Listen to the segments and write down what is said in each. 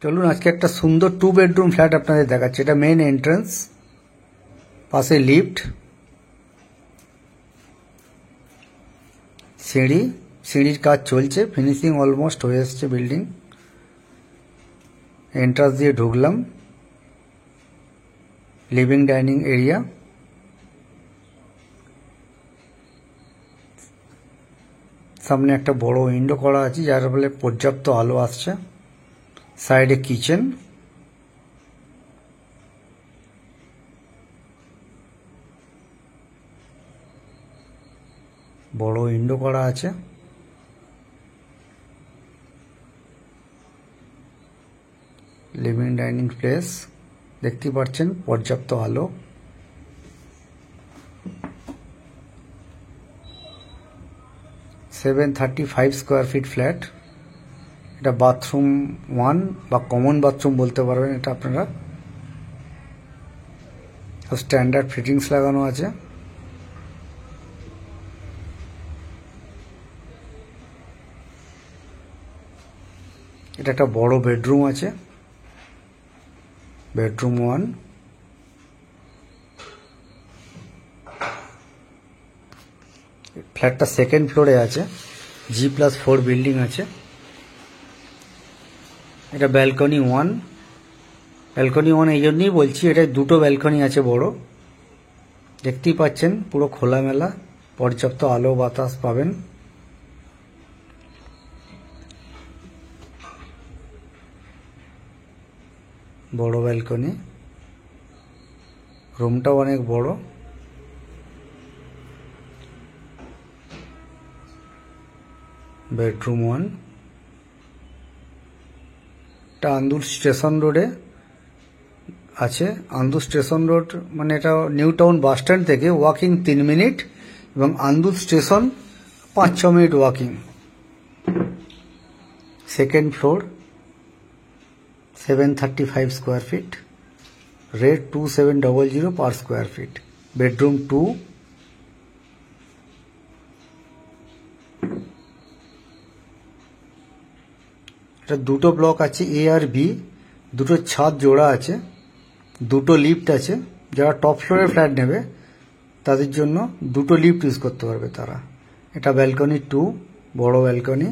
চলুন আজকে একটা সুন্দর 2 বেডরুম ফ্ল্যাট আপনাদের দেখাচ্ছি। এটা মেইন এন্ট্রান্স, পাশে লিফট, সিঁড়ির কাজ চলছে, ফিনিশিং অলমোস্ট হয়ে এসছে বিল্ডিং। এন্ট্রান্স দিয়ে ঢুকলাম, লিভিং ডাইনিং এরিয়া, সামনে একটা বড় উইন্ডো করা আছে যার ফলে পর্যাপ্ত আলো আসছে। সাইডে কিচেন, বড় উইন্ডো করা আছে। লিভিং ডাইনিং প্লেস দেখতে পাচ্ছেন, পর্যাপ্ত আলো। $735 স্কোয়ার ফিট ফ্ল্যাট। এটা বাথরুম 1 বা কমন বাথরুম বলতে পারবেন এটা আপনারা। স্ট্যান্ডার্ড ফিটিংস লাগানো আছে। এটা একটা বড় বেডরুম আছে, বেডরুম 1। ফ্ল্যাটটা সেকেন্ড ফ্লোরে আছে, G+4 বিল্ডিং আছে। এটা ব্যালকনি 1। ব্যালকনি 1 এই জন্যই বলছি, এটা দুটো ব্যালকনি আছে বড়, দেখতেই পাচ্ছেন পুরো খোলামেলা, পর্যাপ্ত আলো বাতাস পাবেন। বড় ব্যালকনি, রুমটাও অনেক বড়। বেডরুম 1। এটা আন্দুল স্টেশন রোডে আছে। আন্দুল স্টেশন রোড মানে এটা নিউ টাউন বাস স্ট্যান্ড থেকে ওয়াকিং 3 মিনিট এবং Andul station 5-6 minute walking. Second floor, 735 square feet, rate 2700 per square feet. Bedroom 2। এটা দুটো ব্লক আছে, এ আর বি, দুটো ছাদ জোড়া আছে, দুটো লিফট আছে। যারা টপ ফ্লোরের ফ্ল্যাট নেবে তাদের জন্য দুটো লিফট ইউজ করতে পারবে তারা। এটা ব্যালকনি 2, বড় ব্যালকনি,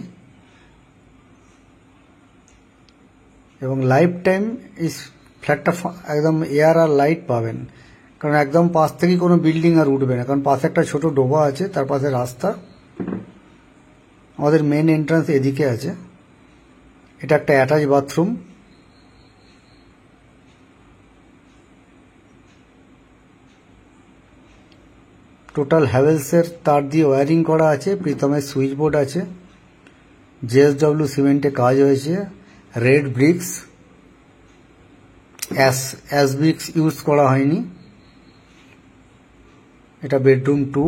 এবং লাইফ টাইম এই ফ্ল্যাটটা একদম এয়ার আর লাইট পাবেন, কারণ একদম পাশ থেকে কোনো বিল্ডিং আর উঠবে না, কারণ পাশে একটা ছোট ডোবা আছে, তার পাশে রাস্তা। আমাদের মেন এন্ট্রান্স এদিকে আছে। এটা একটা অ্যাটাচ বাথরুম। টোটাল হ্যাভেলসের তার দিয়ে ওয়্যারিং করা আছে। প্রীতমের সুইচ বোর্ড আছে। JSW সিমেন্টে কাজ হয়েছে। Red bricks, ash bricks use করা হয়নি। এটা বেডরুম 2।